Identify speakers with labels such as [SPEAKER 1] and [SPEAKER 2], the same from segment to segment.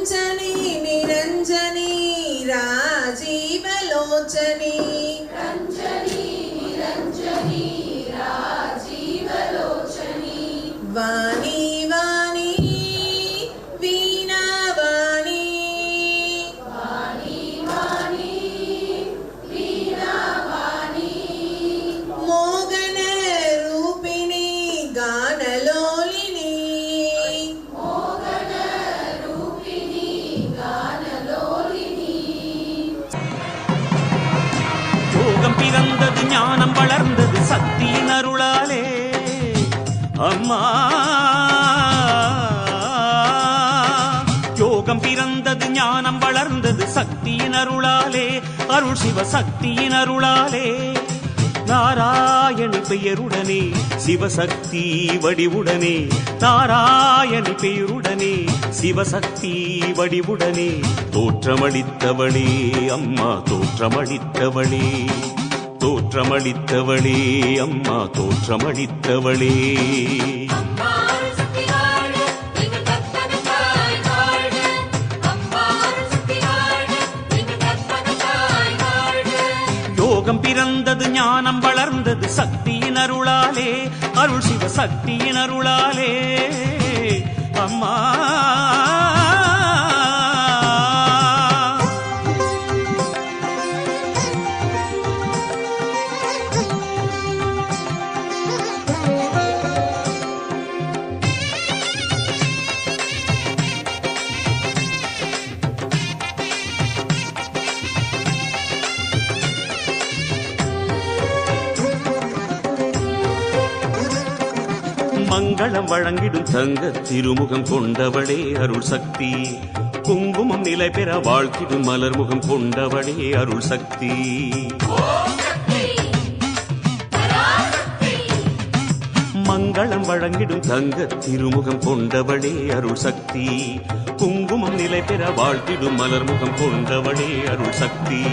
[SPEAKER 1] रञ्जनी निरञ्जनी राजीवलोचनी
[SPEAKER 2] रञ्जनी निरञ्जनी राजीवलोचनी
[SPEAKER 1] वाणी वाणी वीणावाणी
[SPEAKER 2] वाणी वाणी वीणावाणी
[SPEAKER 1] मोगनरूपिणी गानलोलिनी
[SPEAKER 2] मोगनरूपिणी गानलोलिनी
[SPEAKER 3] யோகம் பிறந்தது ஞானம் வளர்ந்தது சக்தியின் அருளாலே அம்மா யோகம் பிறந்தது ஞானம் வளர்ந்தது சக்தியின் அருளாலே அருள் சிவ சக்தியின் அருளாலே நாராயணி பெயருடனே சிவசக்தி வடிவுடனே நாராயணி பெயருடனே சிவசக்தி வடிவுடனே தோற்றமளித்தவளே அம்மா தோற்றமளித்தவளே தோற்றமளித்தவளே அம்மா தோற்றமளித்தவளே யோகம் பிறந்தது ஞானம் வளர்ந்தது சக்தியின் அருளாலே அருள் சிவ சக்தியின் அருளாலே அம்மா மங்களம் வழங்கிடும் தங்க திருமுகம் கொண்டவளே அருள் சக்தி குங்குமம் நிலை பெற வாழ்த்திடும் மலர்முகம் கொண்டவளே அருள் சக்தி மங்களம் வழங்கிடும் தங்க திருமுகம் கொண்டவளே அருள் சக்தி குங்குமம் நிலை பெற வாழ்த்திடும் மலர்முகம் கொண்டவளே அருள் சக்தி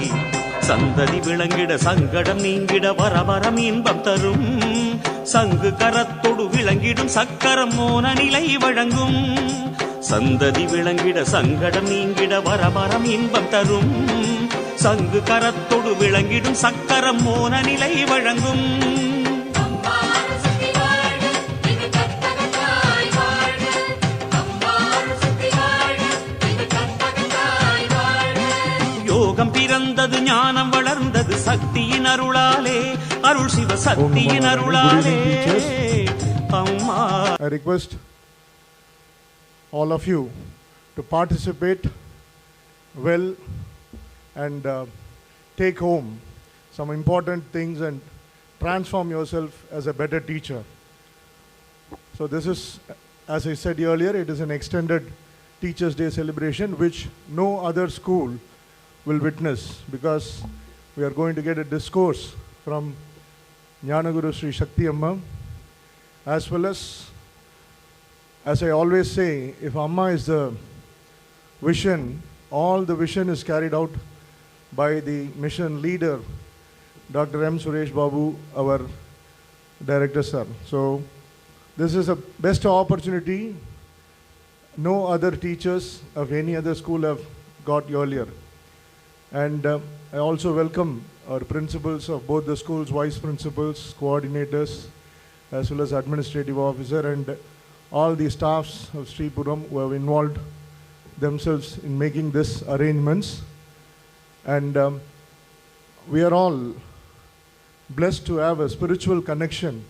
[SPEAKER 3] சந்ததி விளங்கிட சங்கடம் நீங்கிட வரவரம் இன்பம் தரும் சங்கு கரத்தொடு விளங்கிடும் சக்கரம் மோன நிலை வழங்கும் சந்ததி விளங்கிட சங்கடம் நீங்கிட வரவரம் இன்பம் தரும் சங்கு கரத்தொடு விளங்கிடும் சக்கரம் மோன நிலை வழங்கும் யோகம் பிறந்தது ஞானம் வளர்ந்தது சக்தியின் அருளாலே அருள் சிவ சக்தியின் அருளாலே அம்மா.
[SPEAKER 4] I request all of you to participate well and take home some important things and transform yourself as a better teacher. So this is, as I said earlier, it is an extended Teachers' Day celebration which no other school will witness, because we are going to get a discourse from Jnanaguru Sri Shakti Amma, as well as I always say, if Amma is the vision, all the vision is carried out by the mission leader, Dr. M. Suresh Babu, our director sir. So this is a best opportunity no other teachers of any other school have got earlier. And I also welcome our principals of both the schools, vice principals, coordinators, as well as administrative officer, and all the staffs of Sri Puram who have involved themselves in making this arrangements. And we are all blessed to have a spiritual connection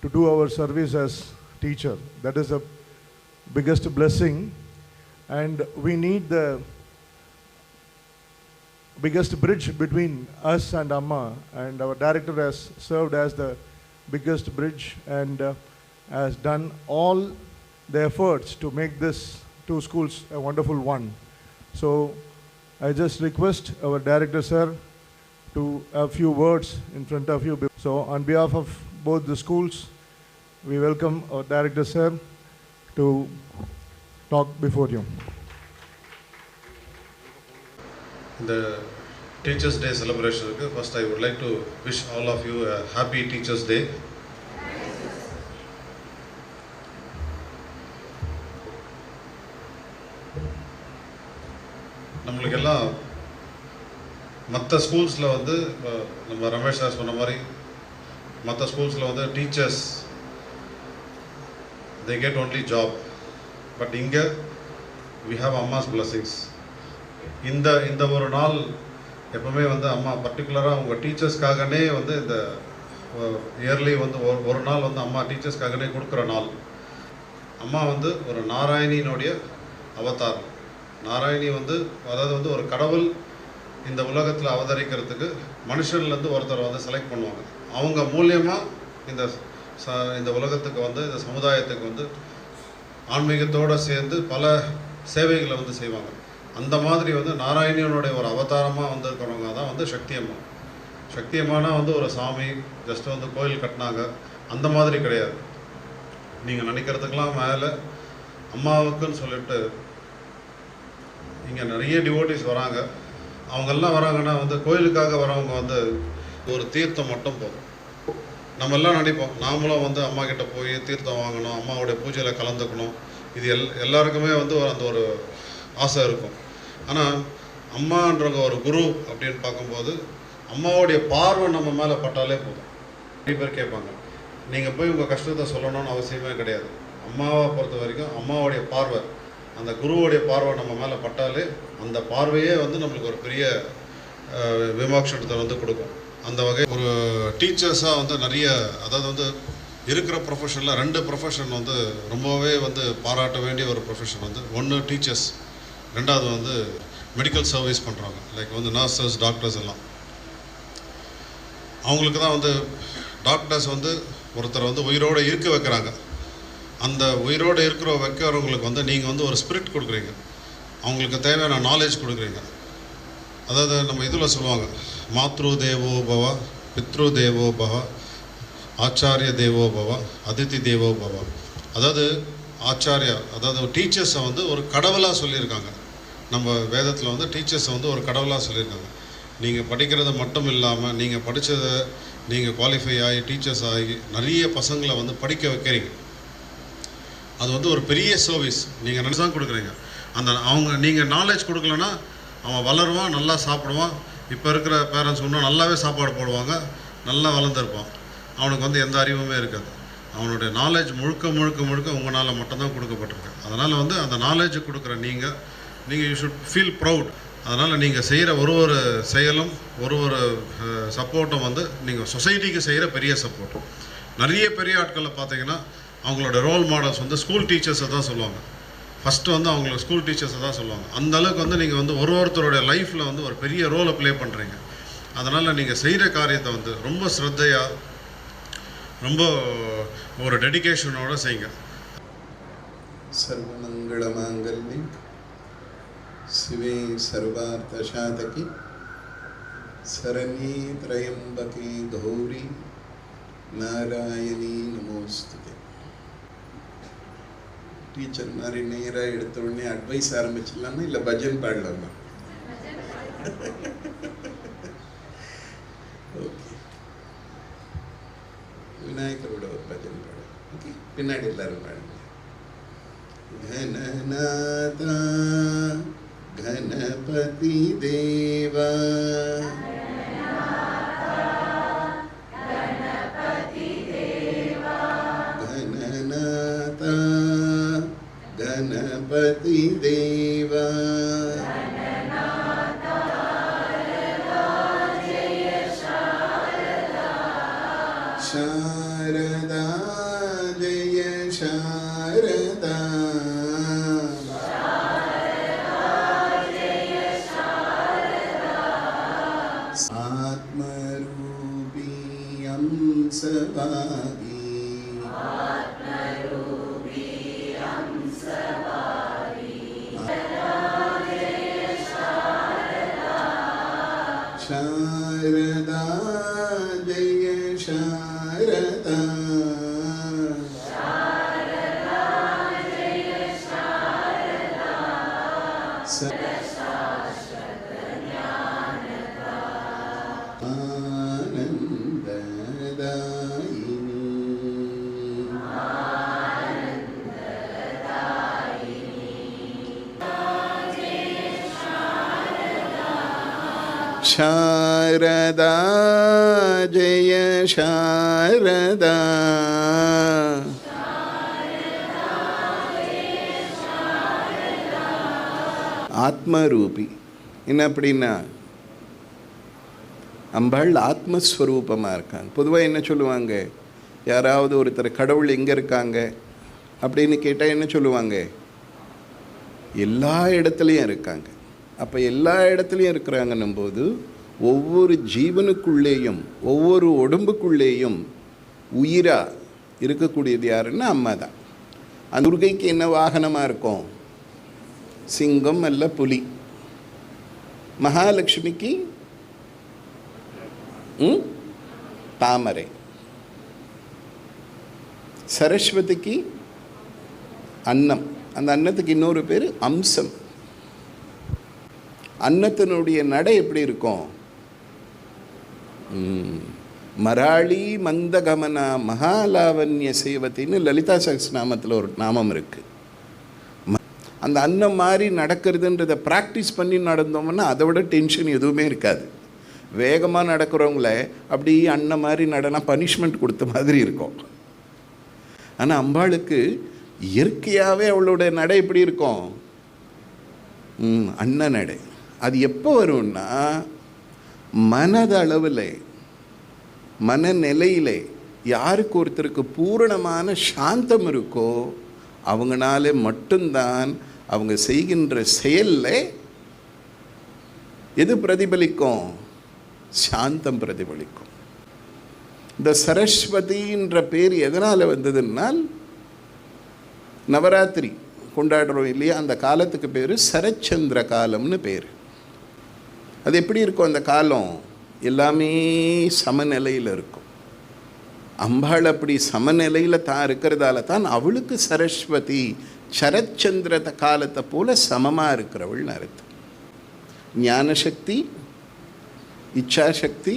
[SPEAKER 4] to do our service as teacher. That is the biggest blessing, and we need the biggest bridge between us and Amma, and our director has served as the biggest bridge and has done all the efforts to make this two schools a wonderful one. So I just request our director sir to have few words in front of you. So on behalf of both the schools, we welcome our director sir to talk before you.
[SPEAKER 5] The Teachers' Day celebration. First, I would like to wish all of you a happy Teachers' Day. நம்மளுக்கு எல்லாம் மற்ற ஸ்கூல்ஸில் வந்து நம்ம Ramesh sir சொன்ன மாதிரி மற்ற ஸ்கூல்ஸில் வந்து teachers they get only job, but இங்கே we have அம்மாஸ் blessings. இந்த ஒரு நாள் எப்பவுமே வந்து அம்மா பர்டிகுலராக உங்கள் டீச்சர்ஸ்க்காகனே வந்து இந்த இயர்லி வந்து ஒரு நாள் வந்து அம்மா டீச்சர்ஸ்க்காகனே கொடுக்குற நாள். அம்மா வந்து ஒரு நாராயணியினுடைய அவதாரம். நாராயணி வந்து அதாவது வந்து ஒரு கடவுள் இந்த உலகத்தில் அவதரிக்கிறதுக்கு மனுஷன்லேருந்து ஒருத்தர் வந்து செலக்ட் பண்ணுவாங்க. அவங்க மூலியமாக இந்த உலகத்துக்கு வந்து இந்த சமுதாயத்துக்கு வந்து ஆன்மீகத்தோடு சேர்ந்து பல சேவைகளை வந்து செய்வாங்க. அந்த மாதிரி வந்து நாராயணியனுடைய ஒரு அவதாரமாக வந்திருக்கிறவங்க தான் வந்து சக்தி அம்மா. சக்தி அம்மானா வந்து ஒரு சாமி ஜஸ்ட் வந்து கோயில் கட்டினாங்க அந்த மாதிரி கிடையாது. நீங்கள் நினைக்கிறதுக்கெல்லாம் மேலே அம்மாவுக்குன்னு சொல்லிட்டு இங்கே நிறைய டிவோட்டிஸ் வராங்க. அவங்கெல்லாம் வராங்கன்னா வந்து கோயிலுக்காக வரவங்க வந்து ஒரு தீர்த்தம் மட்டும் போதும். நம்ம எல்லாம் நினைப்போம் நாமளும் வந்து அம்மா கிட்ட போய் தீர்த்தம் வாங்கணும், அம்மாவுடைய பூஜையில் கலந்துக்கணும். இது எல்லாருக்குமே வந்து அந்த ஒரு ஆசை இருக்கும். ஆனால் அம்மான்றவங்க ஒரு குரு அப்படின்னு பார்க்கும்போது அம்மாவுடைய பார்வை நம்ம மேலே பட்டாலே போதும். நிறைய பேர் கேட்பாங்க, நீங்கள் போய் உங்கள் கஷ்டத்தை சொல்லணும்னு அவசியமே கிடையாது. அம்மாவை பொறுத்த வரைக்கும் அம்மாவுடைய பார்வை, அந்த குருவோடைய பார்வை நம்ம மேலே பட்டாலே அந்த பார்வையே வந்து நம்மளுக்கு ஒரு பெரிய விமோட்சத்தை வந்து கொடுக்கும். அந்த வகை ஒரு டீச்சர்ஸாக வந்து நிறைய, அதாவது வந்து இருக்கிற ப்ரொஃபஷனில் 2 ப்ரொஃபஷன் வந்து ரொம்பவே வந்து பாராட்ட வேண்டிய ஒரு ப்ரொஃபஷன் வந்து ஒன்று டீச்சர்ஸ், 2வது வந்து மெடிக்கல் சர்வீஸ் பண்ணுறாங்க. லைக் வந்து நர்சஸ், டாக்டர்ஸ் எல்லாம். அவங்களுக்கு தான் வந்து டாக்டர்ஸ் வந்து ஒருத்தர் வந்து உயிரோடு இருக்க வைக்கிறாங்க. அந்த உயிரோடு வைக்கிறவங்களுக்கு வந்து நீங்கள் வந்து ஒரு ஸ்பிரிட் கொடுக்குறீங்க, அவங்களுக்கு தேவையான நாலேஜ் கொடுக்குறீங்க. அதாவது நம்ம இதில் சொல்லுவாங்க, மாத்ரு தேவோ பவ, பித்ரு தேவோ பவ, ஆச்சாரிய தேவோ பவ, அதிதி தேவோ பவ. அதாவது ஆச்சாரியா, அதாவது டீச்சர்ஸை வந்து ஒரு கடவுளாக சொல்லியிருக்காங்க. நம்ம வேதத்தில் வந்து டீச்சர்ஸை வந்து ஒரு கடவுளாக சொல்லியிருக்காங்க. நீங்கள் படிக்கிறது மட்டும் இல்லாமல் நீங்கள் படித்ததை நீங்கள் குவாலிஃபை ஆகி டீச்சர்ஸ் ஆகி நிறைய பசங்களை வந்து படிக்க வைக்கிறீங்க. அது வந்து ஒரு பெரிய சர்வீஸ். நீங்கள் நினச்சி தான் கொடுக்குறீங்க. நீங்கள் நாலேஜ் கொடுக்கலன்னா அவன் வளருவான், நல்லா சாப்பிடுவான். இப்போ இருக்கிற பேரண்ட்ஸ் இன்னும் நல்லாவே சாப்பாடு போடுவாங்க, நல்லா வளர்ந்துருப்பான். அவனுக்கு வந்து எந்த அறிவுமே இருக்காது. அவனுடைய நாலேஜ் முழுக்க உங்களால் மட்டும்தான் கொடுக்கப்பட்டிருக்கு. அதனால் வந்து அந்த நாலேஜ் கொடுக்குற நீங்கள் யூ ஷுட் ஃபீல் ப்ரவுட். அதனால் நீங்கள் செய்கிற ஒரு செயலும் ஒரு சப்போர்ட்டும் வந்து நீங்கள் சொசைட்டிக்கு செய்கிற பெரிய சப்போர்ட். நிறைய பெரிய ஆட்களில் பார்த்தீங்கன்னா அவங்களோட ரோல் மாடல்ஸ் வந்து ஸ்கூல் டீச்சர்ஸை தான் சொல்லுவாங்க. ஃபஸ்ட்டு வந்து அவங்களுக்கு ஸ்கூல் டீச்சர்ஸை தான் சொல்லுவாங்க. அந்தளவுக்கு வந்து நீங்கள் வந்து ஒருத்தருடைய லைஃப்பில் வந்து ஒரு பெரிய ரோலை ப்ளே பண்ணுறீங்க. அதனால் நீங்கள் செய்கிற காரியத்தை வந்து ரொம்ப ஸ்ரத்தையாக, ரொம்ப ஒரு டெடிகேஷனோடு செய்யுங்க.
[SPEAKER 6] சர்வமங்கள மாங்கல்யே சிவே சர்வார்த்த சாதகி சரண்யே த்ரயம்பகே கௌரி நாராயணி நமோஸ்துதே. டீச்சர் மாதிரி நேராக எடுத்த உடனே அட்வைஸ் ஆரம்பிச்சிடலாமா இல்லை பஜன் பாடலாமா? ஓகே, விநாயகரோட ஒரு பஜன் பாடலாம். ஓகே, பின்னாடி எல்லாரும் பாடுங்க. கணநாதா கணபதி தேவா கணநாதா गणपति देवा शारदा जय शारदा आत्मरूपी अंसवागी शारदा जय शारदा आनंददायिनी சாரதா ஜெய சாரதா. ஆத்மரூபி என்ன அப்படின்னா அம்பாள் ஆத்மஸ்வரூபமாக இருக்காங்க. பொதுவாக என்ன சொல்லுவாங்க, யாராவது ஒருத்தர் கடவுள் எங்கே இருக்காங்க அப்படின்னு கேட்டால் என்ன சொல்லுவாங்க, எல்லா இடத்துலையும் இருக்காங்க. அப்போ எல்லா இடத்துலையும் இருக்கிறாங்கன்னும் போது ஒவ்வொரு ஜீவனுக்குள்ளேயும் ஒவ்வொரு உடம்புக்குள்ளேயும் உயிராக இருக்கக்கூடியது யாருன்னா அம்மா தான். அந்த துர்கைக்கு என்ன வாகனமாக இருக்கும், சிங்கம் அல்ல புலி. மகாலட்சுமிக்கு தாமரை. சரஸ்வதிக்கு அன்னம். அந்த அன்னத்துக்கு இன்னொரு பேர் அம்சம். அன்னத்தினுடைய நடை எப்படி இருக்கும், மராளி மந்தகமனா மகாலாவண்ய சேவத்தின்னு லலிதா சஹஸ்ரநாமத்தில் ஒரு நாமம் இருக்குது. அந்த அன்னம் மாதிரி நடக்கிறதுன்றதை ப்ராக்டிஸ் பண்ணி நடந்தோம்னா அதை விட டென்ஷன் எதுவுமே இருக்காது. வேகமாக நடக்கிறவங்கள அப்படி அன்னம் மாதிரி நடனா பனிஷ்மெண்ட் கொடுத்த மாதிரி இருக்கும். ஆனால் அம்பாளுக்கு இயற்கையாகவே அவளோட நடை எப்படி இருக்கும், அன்ன நடை. அது எப்போ வரும்னா மனதளவில் மனநிலையில் யாருக்கு ஒருத்தருக்கு பூரணமான சாந்தம் இருக்கோ அவங்களால மட்டும்தான் அவங்க செய்கின்ற செயலில் எது பிரதிபலிக்கும், சாந்தம் பிரதிபலிக்கும். இந்த சரஸ்வதின்ற பேர் எதனால் வந்ததுன்னால் நவராத்திரி கொண்டாடுறோம் இல்லையா, அந்த காலத்துக்கு பேர் சரச்சந்திர காலம்னு பேர். அது எப்படி இருக்கும், அந்த காலம் எல்லாமே சமநிலையில் இருக்கும். அம்பாள் அப்படி சமநிலையில் தான் இருக்கிறதால தான் அவளுக்கு சரஸ்வதி சரச்சந்திர காலத்தை போல சமமாக இருக்கிறவள் அர்த்தம். ஞானசக்தி, இச்சாசக்தி,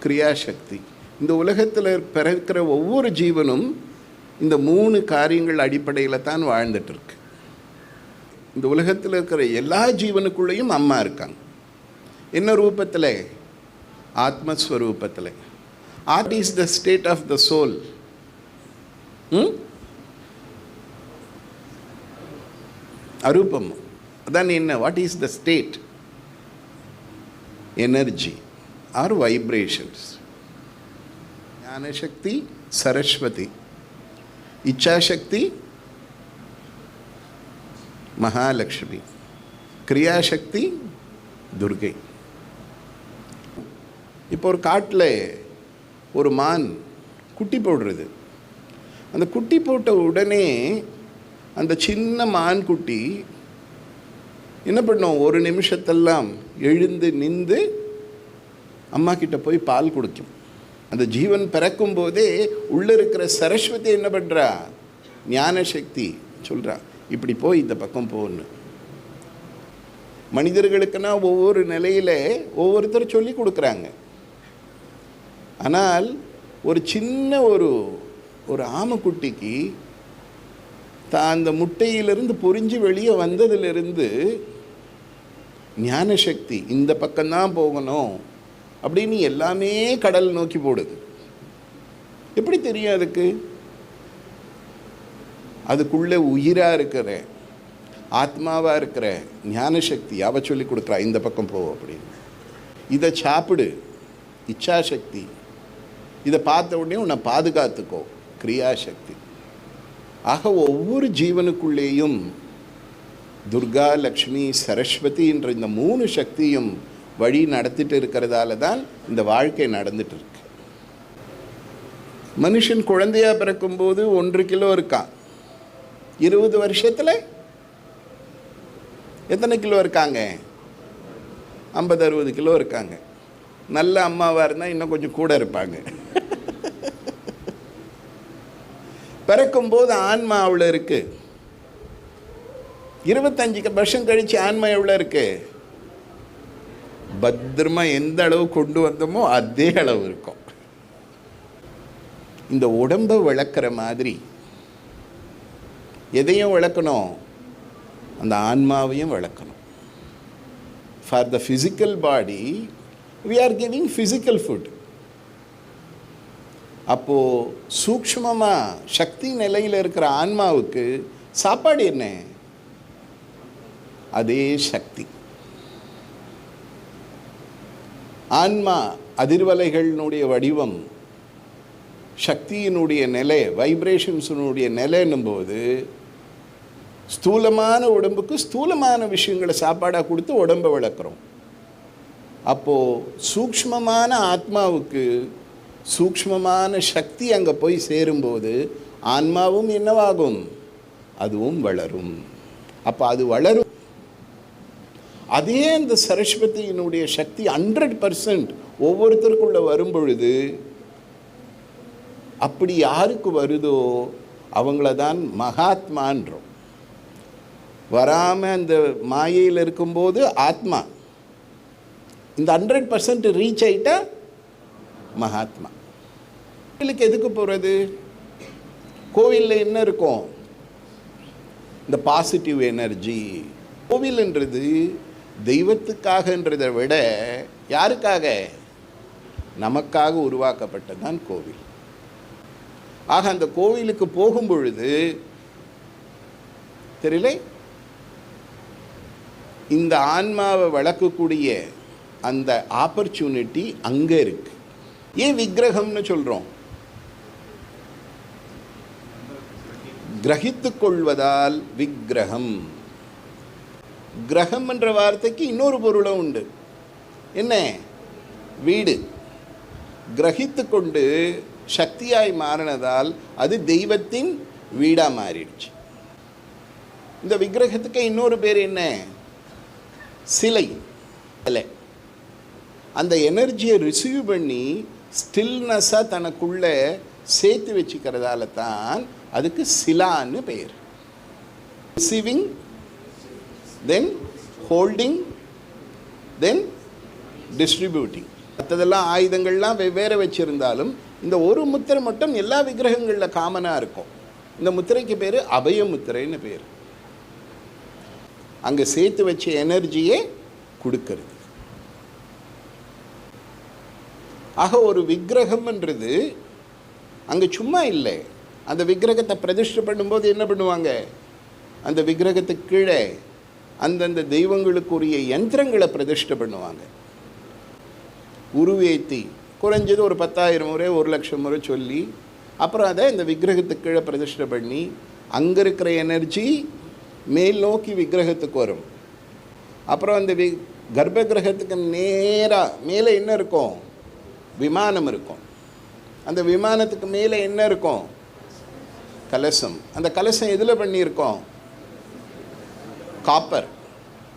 [SPEAKER 6] கிரியாசக்தி. இந்த உலகத்தில் பிறக்கிற ஒவ்வொரு ஜீவனும் இந்த 3 காரியங்கள் அடிப்படையில் தான் வாழ்ந்துட்டுருக்கு. இந்த உலகத்தில் இருக்கிற எல்லா ஜீவனுக்குள்ளேயும் அம்மா இருக்காங்க. என்ன ரூபத்தில், ஆத்மஸ்வரூபத்தில். Art is the state of the soul. அரூபம் அதான் என்ன, what is the state? Energy or vibrations. ஞானசக்தி Saraswati, இச்சாசக்தி Mahalakshmi, கிரியாசக்தி துர்கை. இப்போ ஒரு காட்டில் ஒரு மான் குட்டி போடுறது. அந்த குட்டி போட்ட உடனே அந்த சின்ன மான் குட்டி என்ன பண்ணும், ஒரு நிமிஷத்தெல்லாம் எழுந்து நின்று அம்மா கிட்ட போய் பால் குடிக்கும். அந்த ஜீவன் பிறக்கும் போதே உள்ளே இருக்கிற சரஸ்வதி என்ன பண்ணுறா, ஞானசக்தி சொல்கிறா, இப்படி போய் இந்த பக்கம் போன்னு. மனிதர்களுக்குன்னா ஒவ்வொரு நிலையில் ஒவ்வொருத்தர் சொல்லி கொடுக்குறாங்க. ஆனால் ஒரு சின்ன ஒரு ஆமைக்குட்டிக்கு தான் அந்த முட்டையிலிருந்து பொரிஞ்சு வெளியே வந்ததிலிருந்து ஞானசக்தி இந்த பக்கம்தான் போகணும் அப்படின்னு எல்லாமே கடல் நோக்கி போடுது. எப்படி தெரியும் அதுக்கு? அதுக்குள்ளே உயிராக இருக்கிற ஆத்மாவாக இருக்கிற ஞானசக்தி அவ சொல்லி கொடுக்குறா, இந்த பக்கம் போ அப்படின்னு. இதை சாப்பிடு, இச்சாசக்தி. இதை பார்த்த உடனே உன்னை பாதுகாத்துக்கோ, கிரியாசக்தி. ஆக ஒவ்வொரு ஜீவனுக்குள்ளேயும் துர்கா, லக்ஷ்மி, சரஸ்வதி என்ற இந்த 3 சக்தியும் வழி நடத்திட்டு இருக்கிறதால தான் இந்த வாழ்க்கை நடந்துட்டு இருக்கு. மனுஷன் குழந்தையா பிறக்கும்போது 1 கிலோ இருக்கான். 20 வருஷத்தில் எத்தனை கிலோ இருக்காங்க? 50-60 கிலோ இருக்காங்க. நல்ல அம்மாவாக இருந்தால் இன்னும் கொஞ்சம் கூட இருப்பாங்க. பிறக்கும்போது ஆன்மா அவ்வளோ இருக்கு. 25 வருஷம் கழிச்சு ஆன்மா எவ்வளோ இருக்கு? பத்திரமா எந்த அளவு கொண்டு வந்தோமோ அதே அளவு இருக்கும். இந்த உடம்பை விளக்குற மாதிரி எதையும் விளக்கணும், அந்த ஆன்மாவையும் விளக்கணும். For the physical body we are giving physical food. அப்போது சூக்ஷ்மமாக சக்தி நிலையில் இருக்கிற ஆன்மாவுக்கு சாப்பாடு என்ன? அதே சக்தி. ஆன்மா அதிர்வலைகளினுடைய வடிவம், சக்தியினுடைய நிலை, வைப்ரேஷன்ஸினுடைய நிலைன்னும் போது ஸ்தூலமான உடம்புக்கு ஸ்தூலமான விஷயங்களை சாப்பாடாக கொடுத்து உடம்பை வளர்க்குறோம். அப்போது சூக்ஷ்மமான ஆத்மாவுக்கு சூக்ஷ்மமான சக்தி அங்கே போய் சேரும்போது ஆன்மாவும் என்னவாகும்? அதுவும் வளரும். அப்போ அது வளரும். அதே அந்த சரஸ்வதியினுடைய சக்தி 100% ஒவ்வொருத்தருக்குள்ள வரும் பொழுது, அப்படி யாருக்கு வருதோ அவங்கள தான் மகாத்மான்றோம். வராமல் அந்த மாயையில் இருக்கும்போது ஆத்மா, இந்த 100% ரீச் ஆகிட்டா மகாத்மா. கோவிலுக்கு எதுக்கு போகிறது? கோவிலில் என்ன இருக்கும்? இந்த பாசிட்டிவ் எனர்ஜி. கோவில்ன்றது தெய்வத்துக்காகன்றதை விட யாருக்காக? நமக்காக உருவாக்கப்பட்டதான் கோவில். ஆக அந்த கோவிலுக்கு போகும் பொழுது தெரியல, இந்த ஆன்மாவை வளர்க்கக்கூடிய அந்த ஆப்பர்ச்சுனிட்டி அங்கே இருக்கு. ஏன் விக்கிரகம்னு சொல்கிறோம்? கிரகித்து கொள்வதால் விக்கிரகம். கிரகம் என்ற வார்த்தைக்கு இன்னொரு பொருளும் உண்டு. என்ன? வீடு. கிரகித்து கொண்டு சக்தியாய் மாறினதால் அது தெய்வத்தின் வீடாக மாறிடுச்சு. இந்த விக்கிரகத்துக்கு இன்னொரு பேர் என்ன? சிலை. அந்த எனர்ஜியை ரிசீவ் பண்ணி ஸ்டில்னஸாக தனக்குள்ளே சேர்த்து வச்சுக்கிறதால தான் அதுக்கு சிலான்னு பெயர். ரிசீவிங், தென் ஹோல்டிங், தென் டிஸ்ட்ரிபியூட்டிங். மற்றதெல்லாம் ஆயுதங்கள்லாம் வெவ்வேறு வச்சுருந்தாலும் இந்த ஒரு முத்திரை மட்டும் எல்லா விக்கிரகங்களில் காமனாக இருக்கும். இந்த முத்திரைக்கு பேர் அபய முத்திரைன்னு பேர். அங்கே சேர்த்து வச்ச எனர்ஜியே கொடுக்கறது. ஆக ஒரு விக்கிரகம்ன்றது அங்கே சும்மா இல்லை. அந்த விக்கிரகத்தை பிரதிஷ்டை பண்ணும்போது என்ன பண்ணுவாங்க? அந்த விக்கிரகத்துக்கு கீழே அந்தந்த தெய்வங்களுக்குரிய யந்திரங்களை பிரதிஷ்டை பண்ணுவாங்க. உருவேத்தி குறைஞ்சது ஒரு 10,000 முறை 1,00,000 முறை சொல்லி அப்புறம் அதை இந்த விக்கிரகத்துக்கு கீழே பிரதிஷ்டை பண்ணி அங்கே இருக்கிற எனர்ஜி மேல் நோக்கி விக்கிரகத்துக்கு வரும். அப்புறம் அந்த கர்ப்ப கிரகத்துக்கு நேராக மேலே என்ன இருக்கும்? விமானம் இருக்கும். அந்த விமானத்துக்கு மேலே என்ன இருக்கும்? கலசம். அந்த கலசம் எதில் பண்ணியிருக்கோம்? Copper.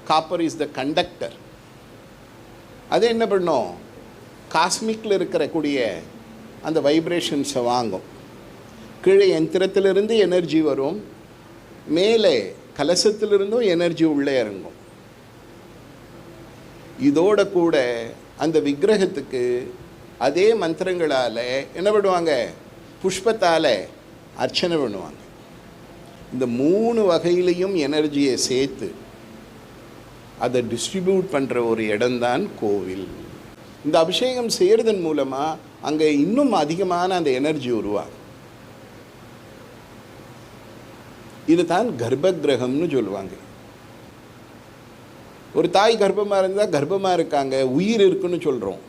[SPEAKER 6] Copper is the conductor. அது என்ன பண்ணும்? காஸ்மிக்கில் இருக்கிற கூடிய அந்த வைப்ரேஷன்ஸை வாங்கும். கீழே யந்திரத்திலிருந்து எனர்ஜி வரும், மேலே கலசத்திலிருந்தும் எனர்ஜி உள்ளே இறங்கும். இதோட கூட அந்த விக்கிரகத்துக்கு அதே மந்திரங்களால் என்ன பண்ணுவாங்க? புஷ்பத்தால் அர்ச்சனை பண்ணுவாங்க. இந்த 3 வகையிலையும் எனர்ஜியை சேர்த்து அதை டிஸ்ட்ரிபியூட் பண்ணுற ஒரு இடம்தான் கோவில். இந்த அபிஷேகம் செய்கிறதன் மூலமாக அங்கே இன்னும் அதிகமான அந்த எனர்ஜி உருவாகும். இது தான் கர்ப்ப கிரகம்னு சொல்லுவாங்க. ஒரு தாய் கர்ப்பமாக இருந்தால் கர்ப்பமாக இருக்காங்க, உயிர் இருக்குன்னு சொல்கிறோம்.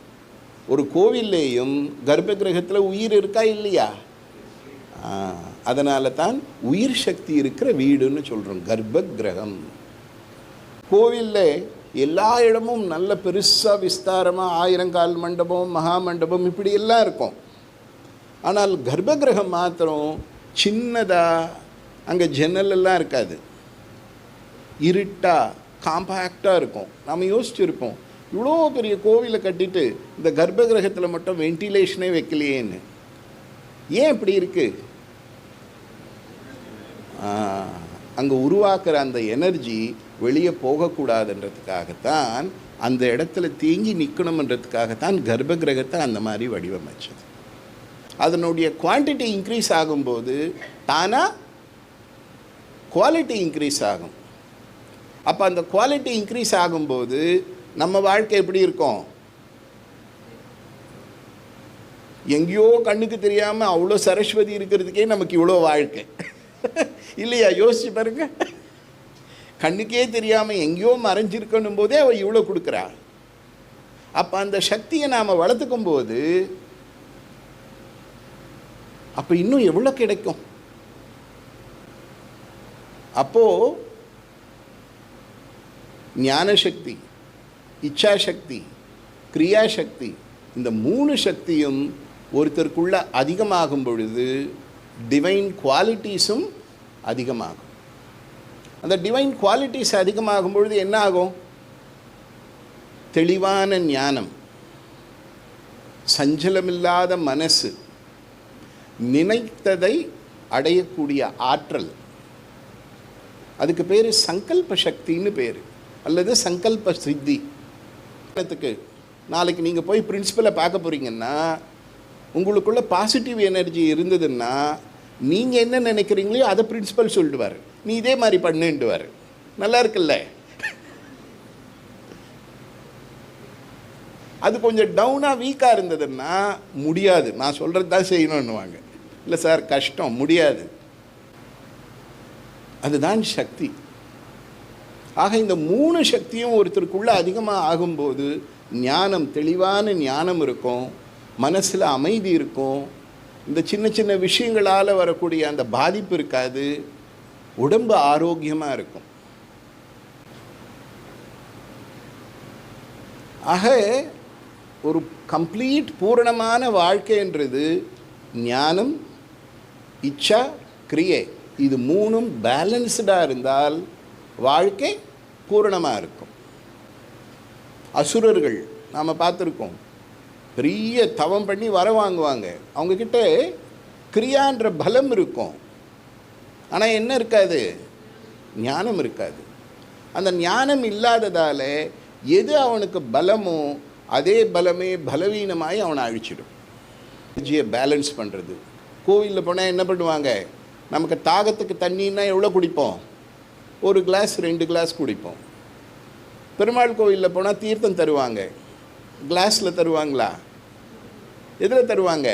[SPEAKER 6] ஒரு கோவில்லேயும் கர்ப்ப கிரகத்தில் உயிர் இருக்கா இல்லையா? அதனால தான் உயிர் சக்தி இருக்கிற வீடுன்னு சொல்கிறோம் கர்ப்ப கிரகம். கோவிலில் எல்லா இடமும் நல்ல பெருசாக விஸ்தாரமாக 1000 கால் மண்டபம், மகா மண்டபம் இப்படி எல்லாம் இருக்கும். ஆனால் கர்ப்ப கிரகம் மாத்திரம் சின்னதாக, அங்கே ஜன்னலெல்லாம் இருக்காது, இருட்டாக காம்பேக்டாக இருக்கும். நம்ம யோசிச்சுருப்போம், இவ்வளோ பெரிய கோவிலை கட்டிட்டு இந்த கர்ப்ப கிரகத்தில் மட்டும் வென்டிலேஷனே வைக்கலையேன்னு. ஏன் இப்படி இருக்குது? அங்கே உருவாக்குற அந்த எனர்ஜி வெளியே போகக்கூடாதுன்றதுக்காகத்தான், அந்த இடத்துல தேங்கி நிற்கணுன்றதுக்காகத்தான் கர்ப்ப கிரகத்தை அந்த மாதிரி வடிவமைச்சது. அதனுடைய குவான்டிட்டி இன்க்ரீஸ் ஆகும்போது தானாக குவாலிட்டி இன்க்ரீஸ் ஆகும். அப்போ அந்த குவாலிட்டி இன்க்ரீஸ் ஆகும்போது நம்ம வாழ்க்கை எப்படி இருக்கும்? எங்கேயோ கண்ணுக்கு தெரியாமல் அவ்வளோ சரஸ்வதி இருக்கிறதுக்கே நமக்கு இவ்வளோ வாழ்க்கை இல்லையா? யோசிச்சு பாருங்க. கண்ணுக்கே தெரியாமல் எங்கேயோ மறைஞ்சிருக்கணும் போதே அவள் இவ்வளோ கொடுக்குறா. அப்போ அந்த சக்தியை நாம் வளர்த்துக்கும் போது அப்போ இன்னும் எவ்வளோ கிடைக்கும்? அப்போது ஞானசக்தி, இச்சாசக்தி, கிரியாசக்தி, இந்த 3 சக்தியும் ஒருத்தருக்குள்ள அதிகமாகும் பொழுது டிவைன் குவாலிட்டிஸும் அதிகமாகும். அந்த டிவைன் குவாலிட்டிஸ் அதிகமாகும் பொழுது என்ன ஆகும்? தெளிவான ஞானம், சஞ்சலமில்லாத மனசு, நினைத்ததை அடையக்கூடிய ஆற்றல், அதுக்கு பேர் சங்கல்ப சக்தின்னு பேர், அல்லது சங்கல்ப சித்தி. நாளைக்கு நீங்கள் போய் பிரின்சிபலை பார்க்க போகிறீங்கன்னா உங்களுக்குள்ள பாசிட்டிவ் எனர்ஜி இருந்ததுன்னா நீங்கள் என்ன நினைக்கிறீங்களோ அதை பிரின்சிபல் சொல்லிடுவார், நீ இதே மாதிரி பண்ணுன்டுவார். நல்லா இருக்குல்ல? அது கொஞ்சம் டவுனாக வீக்காக இருந்ததுன்னா முடியாது, நான் சொல்கிறது தான் செய்யணும்னுவாங்க. இல்லை சார் கஷ்டம், முடியாது. அதுதான் சக்தி. ஆக இந்த 3 சக்தியும் ஒருத்தருக்குள்ளே அதிகமாக ஆகும்போது ஞானம், தெளிவான ஞானம் இருக்கும், மனசில் அமைதி இருக்கும், இந்த சின்ன சின்ன விஷயங்களால் வரக்கூடிய அந்த பாதிப்பு இருக்காது, உடம்பு ஆரோக்கியமாக இருக்கும். ஆக ஒரு கம்ப்ளீட் பூரணமான வாழ்க்கைன்றது ஞானம், இச்சா, கிரியை, இது 3ம் பேலன்ஸ்டாக இருந்தால் வாழ்க்கை பூரணமாக இருக்கும். அசுரர்கள் நாம் பார்த்துருக்கோம், பெரிய தவம் பண்ணி வர வாங்குவாங்க, அவங்கக்கிட்ட கிரியான்ற பலம் இருக்கும், ஆனால் என்ன இருக்காது? ஞானம் இருக்காது. அந்த ஞானம் இல்லாததால் எது அவனுக்கு பலமோ அதே பலமே பலவீனமாகி அவனை அழிச்சிடும். எனர்ஜியை பேலன்ஸ் பண்ணுறது. கோவிலில் போனால் என்ன பண்ணுவாங்க? நமக்கு தாகத்துக்கு தண்ணின்னா எவ்வளோ குடிப்போம்? 1 கிளாஸ் 2 கிளாஸ் குடிப்போம். பெருமாள் கோவிலில் போனால் தீர்த்தம் தருவாங்க, கிளாஸில் தருவாங்களா? எதில் தருவாங்க?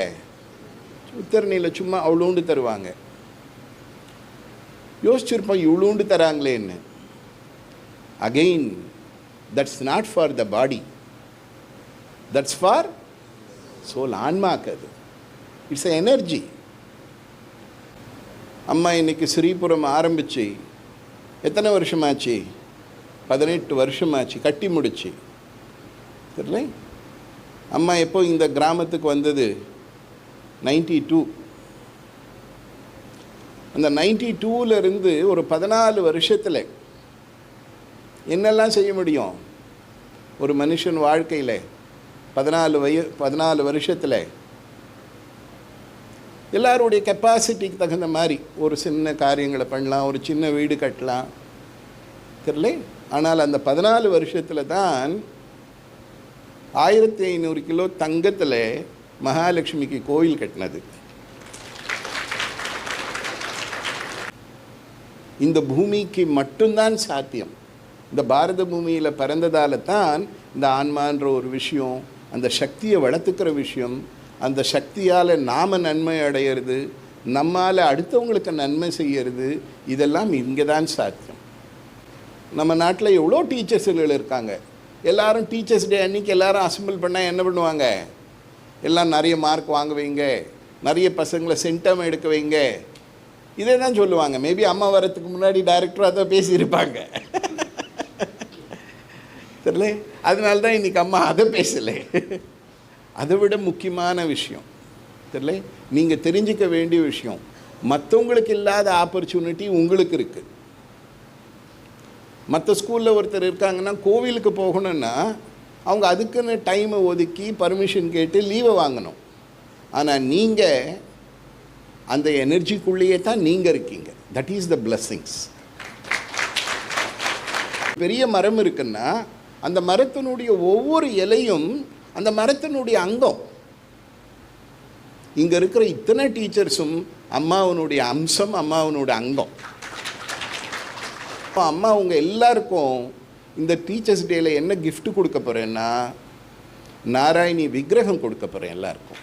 [SPEAKER 6] உத்தரணியில் சும்மா அவ்வளோண்டு தருவாங்க. யோசிச்சிருப்போம் இவ்வளோண்டு தராங்களேன்னு. Again that's not for the body, that's for soul, ஆன்மாக்கு. அது இட்ஸ் எ எனர்ஜி. அம்மா இன்னைக்கு ஸ்ரீபுரம் ஆரம்பித்து எத்தனை வருஷமாச்சு? 18 வருஷமாச்சு, கட்டி முடிச்சு. தெரியல அம்மா எப்போ இந்த கிராமத்துக்கு வந்தது? 92. அந்த 92லேருந்து ஒரு 14 வருஷத்தில் என்னெல்லாம் செய்ய முடியும் ஒரு மனுஷன் வாழ்க்கையில்? 14 வருஷத்தில் எல்லாருடைய கெப்பாசிட்டிக்கு தகுந்த மாதிரி ஒரு சின்ன காரியங்களை பண்ணலாம், ஒரு சின்ன வீடு கட்டலாம், தெரியல. ஆனால் அந்த 14 வருஷத்தில் தான் 1500 கிலோ தங்கத்தில் மகாலட்சுமிக்கு கோயில் கட்டினது. இந்த பூமிக்கு மட்டும்தான் சாத்தியம். இந்த பாரத பூமியில் பிறந்ததால தான் இந்த ஆன்மான்ற ஒரு விஷயம், அந்த சக்தியை வளர்த்துக்கிற விஷயம், அந்த சக்தியால் நாம் நன்மை அடையிறது, நம்மால் அடுத்தவங்களுக்கு நன்மை செய்கிறது, இதெல்லாம் இங்கே தான் சாத்தியம். நம்ம நாட்டில் எவ்வளோ டீச்சர்ஸுகள் இருக்காங்க. எல்லாரும் டீச்சர்ஸ் டே அன்றைக்கி எல்லாரும் அசம்பிள் பண்ணால் என்ன பண்ணுவாங்க? எல்லாம் நிறைய மார்க் வாங்க வைங்க, நிறைய பசங்களை சென்டம் எடுக்க வைங்க, இதே தான் சொல்லுவாங்க. மேபி அம்மா வரத்துக்கு முன்னாடி டைரக்டராக தான் பேசியிருப்பாங்க, தெரியல. அதனால தான் இன்றைக்கி அம்மா அதை பேசலை. அதை விட முக்கியமான விஷயம் தெரியல, நீங்கள் தெரிஞ்சிக்க வேண்டிய விஷயம், மற்றவங்களுக்கு இல்லாத ஆப்பர்ச்சுனிட்டி உங்களுக்கு இருக்குது. மற்ற ஸ்கூலில் ஒருத்தர் இருக்காங்கன்னா கோவிலுக்கு போகணுன்னா அவங்க அதுக்குன்னு டைமை ஒதுக்கி பர்மிஷன் கேட்டு லீவை வாங்கணும். ஆனால் நீங்கள் அந்த எனர்ஜிக்குள்ளேயே தான் நீங்கள் இருக்கீங்க. That is the blessings. பெரிய மரம் இருக்குன்னா அந்த மரத்தினுடைய ஒவ்வொரு இலையும் அந்த மரத்தினுடைய அங்கம். இங்கே இருக்கிற இத்தனை டீச்சர்ஸும் அம்மாவனுடைய அம்சம், அம்மாவனுடைய அங்கம். அம்மா அவங்க எல்லாருக்கும் இந்த டீச்சர்ஸ் டேல என்ன கிஃப்ட் கொடுக்க போகிறேன்னா நாராயணி விக்கிரகம் கொடுக்க போகிறேன் எல்லாருக்கும்.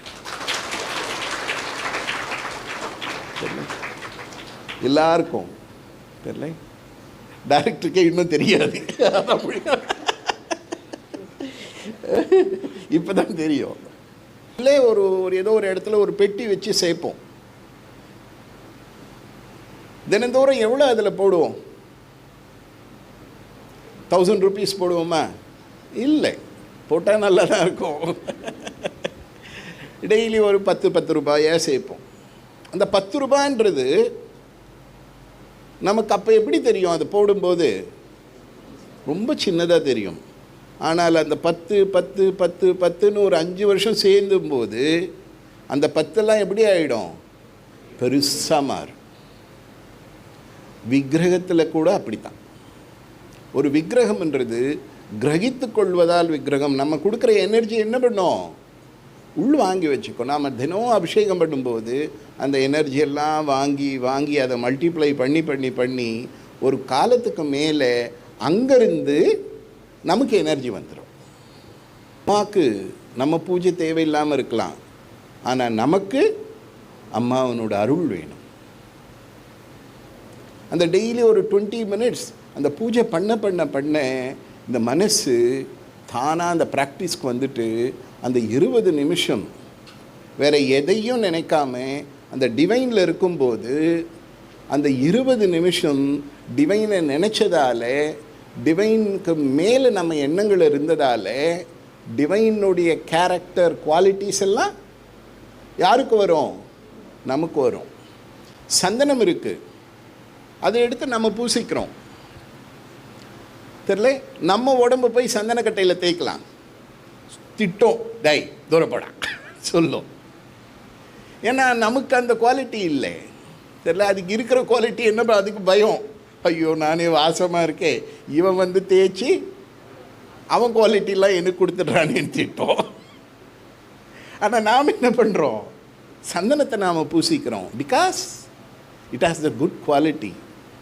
[SPEAKER 6] எல்லாருக்கும் தெரியல, டைரக்டருக்கே இன்னும் தெரியாது. இப்போதான் தெரியும். இல்லை, ஒரு ஏதோ ஒரு இடத்துல ஒரு பெட்டி வச்சு சேர்ப்போம். தினந்தோறும் எவ்வளோ அதில் போடுவோம்? 1000 rupees போடுவோமா? இல்லை, போட்டால் நல்லா தான் இருக்கும். டெய்லி ஒரு 10 ரூபாயாக சேர்ப்போம். அந்த 10 ரூபான்றது நமக்கு அப்போ எப்படி தெரியும்? அது போடும்போது ரொம்ப சின்னதாக தெரியும். ஆனால் அந்த 10 ஒரு 5 வருஷம் சேர்ந்தும்போது அந்த 10 எப்படி ஆகிடும்? பெருசாக மாறும். விக்கிரகத்தில் கூட அப்படித்தான். ஒரு விக்கிரகம்ன்றது கிரகித்து கொள்வதால் விக்கிரகம். நம்ம கொடுக்குற எனர்ஜி என்ன பண்ணோம்? உள் வாங்கி வச்சுக்கோ. நாம் தினம் அபிஷேகம் பண்ணும்போது அந்த எனர்ஜியெல்லாம் வாங்கி அதை மல்டிப்ளை பண்ணி ஒரு காலத்துக்கு மேலே அங்கேருந்து நமக்கு எனர்ஜி வந்துடும். அம்மாவுக்கு நம்ம பூஜை தேவையில்லாமல் இருக்கலாம், ஆனால் நமக்கு அம்மாவனோட அருள் வேணும். அந்த டெய்லி ஒரு 20 minutes அந்த பூஜை பண்ண இந்த மனசு தானாக அந்த ப்ராக்டிஸ்க்கு வந்துட்டு அந்த 20 நிமிஷம் வேறு எதையும் நினைக்காம அந்த டிவைனில் இருக்கும்போது அந்த 20 நிமிஷம் டிவைனை நினச்சதால, டிவைனுக்கு மேலே நம்ம எண்ணங்கள் இருந்ததால் டிவைனுடைய கேரக்டர் குவாலிட்டிஸ் எல்லாம் யாருக்கு வரும்? நமக்கு வரும். சந்தனம் இருக்குது, அதை எடுத்து நம்ம பூசிக்கிறோம். தெரியல, நம்ம உடம்பு போய் சந்தனக்கட்டையில் தேய்க்கலாம். திட்டம், டை தூரப்படா சொல்லும். ஏன்னா நமக்கு அந்த குவாலிட்டி இல்லை. தெரியல, அதுக்கு இருக்கிற குவாலிட்டி என்ன? அதுக்கு பயம். ஐயோ, நானே வாசமாக இருக்கேன், இவன் வந்து தேய்ச்சி அவன் குவாலிட்டிலாம் எனக்கு கொடுத்துட்றானேன்னு திட்டம். ஆனால் நாம் என்ன பண்ணுறோம்? சந்தனத்தை நாம் பூசிக்கிறோம். Because it has the good quality.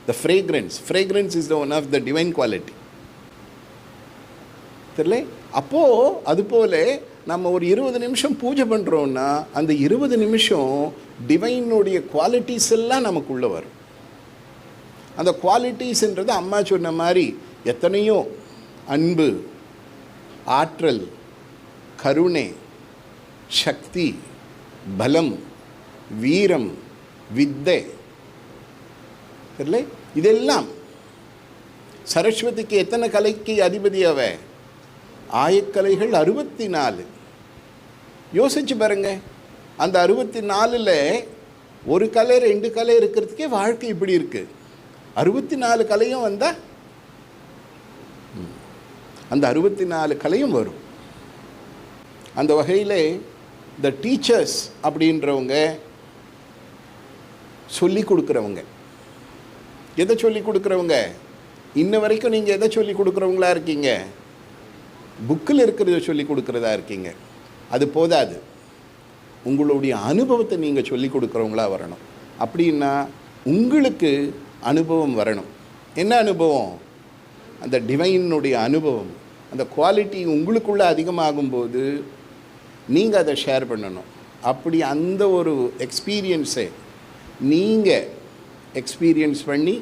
[SPEAKER 6] The fragrance is the one of the divine quality. தெரியல, அப்போது அதுபோல் நம்ம ஒரு 20 நிமிஷம் பூஜை பண்ணுறோன்னா அந்த 20 நிமிஷம் டிவைனுடைய குவாலிட்டிஸ் எல்லாம் நமக்குள்ளே வரும். அந்த குவாலிட்டிஸ்ன்றது அம்மா சொன்ன மாதிரி எத்தனையோ அன்பு, ஆற்றல், கருணை, சக்தி, பலம், வீரம், வித்தை, தெரியல, இதெல்லாம். சரஸ்வதிக்கு எத்தனை கலைக்கு அதிபதி அவ? ஆயக்கலைகள் 64. யோசிச்சு பாருங்க, அந்த 64ல் ஒரு கலை 2 கலை இருக்கிறதுக்கே வாழ்க்கை இப்படி இருக்கு. 64 கலையும் வந்தால் அந்த 64 கலையும் வரும். அந்த வகையில் த டீச்சர்ஸ் அப்படின்றவங்க சொல்லி கொடுக்குறவங்க. எதை சொல்லி கொடுக்குறவங்க? இன்ன வரைக்கும் நீங்கள் எதை சொல்லி கொடுக்குறவங்களா இருக்கீங்க? புக்கில் இருக்கிறத சொல்லி கொடுக்குறதா இருக்கீங்க. அது போதாது, உங்களுடைய அனுபவத்தை நீங்கள் சொல்லி கொடுக்குறவங்களா வரணும். அப்படின்னா உங்களுக்கு அனுபவம் வரணும். என்ன அனுபவம்? அந்த டிவைனுடைய அனுபவம். அந்த குவாலிட்டி உங்களுக்குள்ளே அதிகமாகும்போது நீங்கள் அதை ஷேர் பண்ணணும். அப்படி அந்த ஒரு எக்ஸ்பீரியன்ஸை நீங்கள் எக்ஸ்பீரியன்ஸ் பண்ணி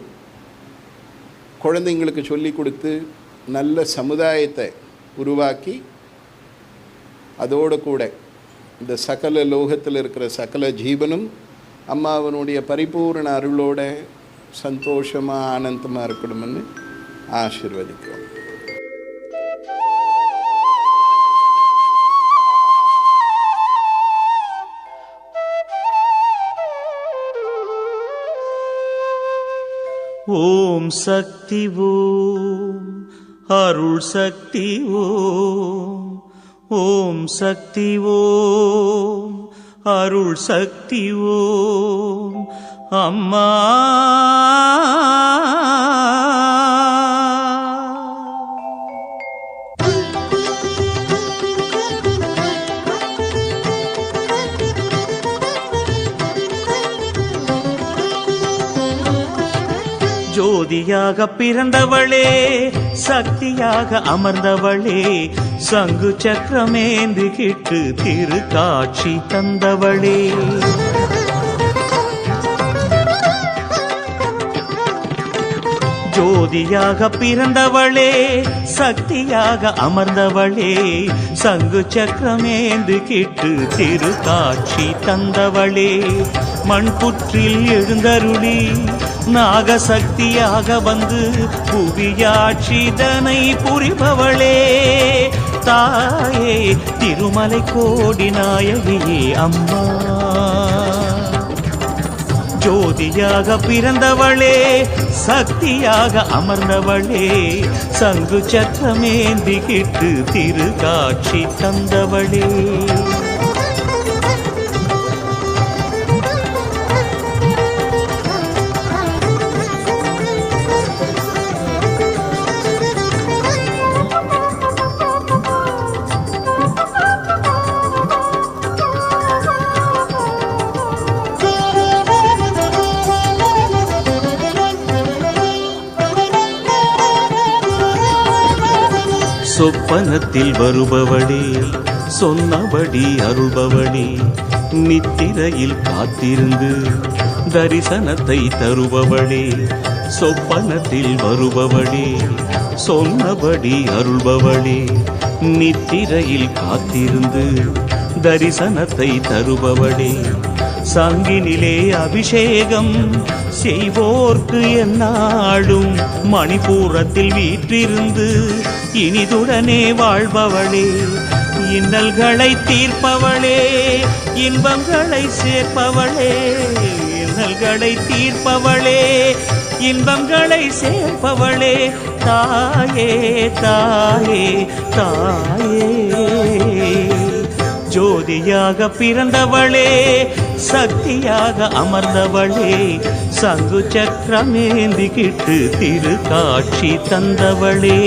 [SPEAKER 6] குழந்தைங்களுக்கு சொல்லி கொடுத்து நல்ல சமுதாயத்தை உருவாக்கி அதோடு கூட இந்த சகல லோகத்தில் இருக்கிற சகல ஜீவனும் அம்மாவனுடைய பரிபூர்ண அருளோட சந்தோஷமாக ஆனந்தமாக இருக்கணும்னு ஆசீர்வதிக்கிறோம்.
[SPEAKER 3] ஓம் சக்தி ஓம் அருள் சக்தி ஓம். ஓம் சக்தி ஓம் அருள் சக்தி ஓம். அம்மா ஜோதியாக பிறந்தவளே, சக்தியாக அமர்ந்தவளே, சங்கு சக்கரமேந்துகிட்டு திருக்காட்சி தந்தவளே. ஜோதியாக பிறந்தவளே, சக்தியாக அமர்ந்தவளே, சங்கு சக்கரமேந்து கிட்டு திருக்காட்சி தந்தவளே, மண்புற்றில் எழுந்தருளி நாகசக்தியாக வந்து புவியாட்சிதனை புரிபவளே, தாயே திருமலை கோடி நாயகியே அம்மா. ஜோதியாக பிறந்தவளே, சக்தியாக அமர்ந்தவளே, சங்கு சக்கரமேந்தி கிட்டு திருக்காட்சி தந்தவளே. சொப்பனத்தில் வருபவளே, சொன்னபடி அருள்பவளே, நித்திரையில் காத்திருந்து தரிசனத்தை தருபவளே, சொப்பனத்தில் வருபவளே, சொன்னபடி அருள்பவளே, நித்திரையில் காத்திருந்து தரிசனத்தை தருபவளே, சங்கினிலே அபிஷேகம் செய்வோர்க்கு எந்நாளும் மணிப்பூரத்தில் வீற்றிருந்து இனிதுடனே வாழ்பவளே, இன்னல்களை தீர்ப்பவளே, இன்பங்களை சேர்ப்பவளே, இன்னல்களை தீர்ப்பவளே, இன்பங்களை சேர்ப்பவளே, தாயே தாயே தாயே. ஜோதியாக பிறந்தவளே, சக்தியாக அமர்ந்தவளே, சங்கு சக்கரமேந்தி கிட்டு திருக்காட்சி தந்தவளே.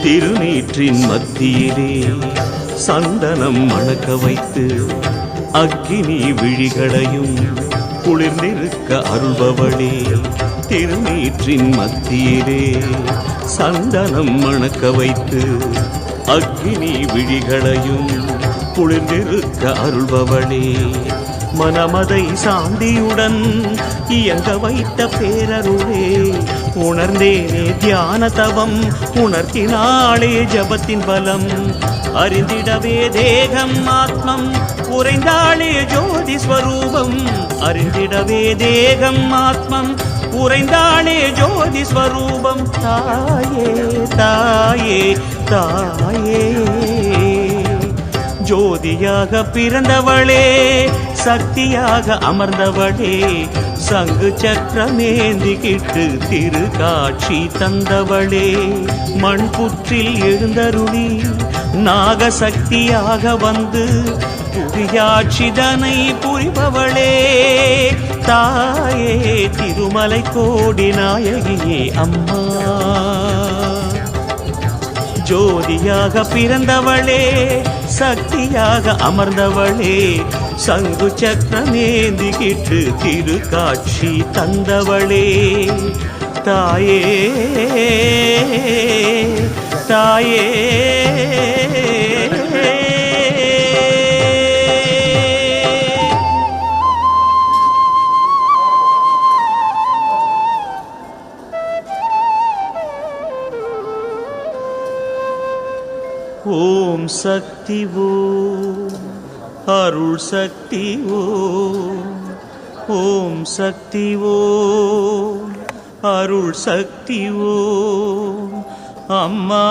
[SPEAKER 3] திருநீற்றின் மத்தியிலே சந்தனம் மணக்க வைத்து அக்கினி விழிகளையும் குளிர்ந்திருக்க அருள்பவளே, திருநீற்றின் மத்தியிலே சந்தனம் மணக்க வைத்து அக்கினி விழிகளையும் குளிர்ந்திருக்க அருள்பவளே, மனமதை சாந்தியுடன் இயங்க வைத்த பேரருளே, உணர்ந்தேனே தியான தவம் உணர்த்தினாளே ஜபத்தின் பலம், அறிந்திடவே தேகம் ஆத்மம் உறைந்தாளே ஜோதி ஸ்வரூபம், அறிந்திடவே தேகம் ஆத்மம் உறைந்தாளே ஜோதி ஸ்வரூபம், தாயே தாயே தாயே. ஜோதியாக பிறந்தவளே, சக்தியாக அமர்ந்தவளே, சங்கு சக்கரமேந்தி கிட்டு திருக்காட்சி தந்தவளே, மண்புற்றில் எழுந்தருளி நாகசக்தியாக வந்து புவியாட்சிதனை புரிபவளே, தாயே திருமலை கோடி நாயகியே அம்மா. ஜோதியாக பிறந்தவளே, சக்தியாக அமர்ந்தவளே, சங்கு சக்கரமேந்தி கிட்டு திருக்காட்சி தந்தவளே, தாயே தாயே. ஓம் சக்தி ஓம் அருள் சக்தி ஓம், ஓம் சக்தி ஓம் அருள் சக்தி ஓம் அம்மா.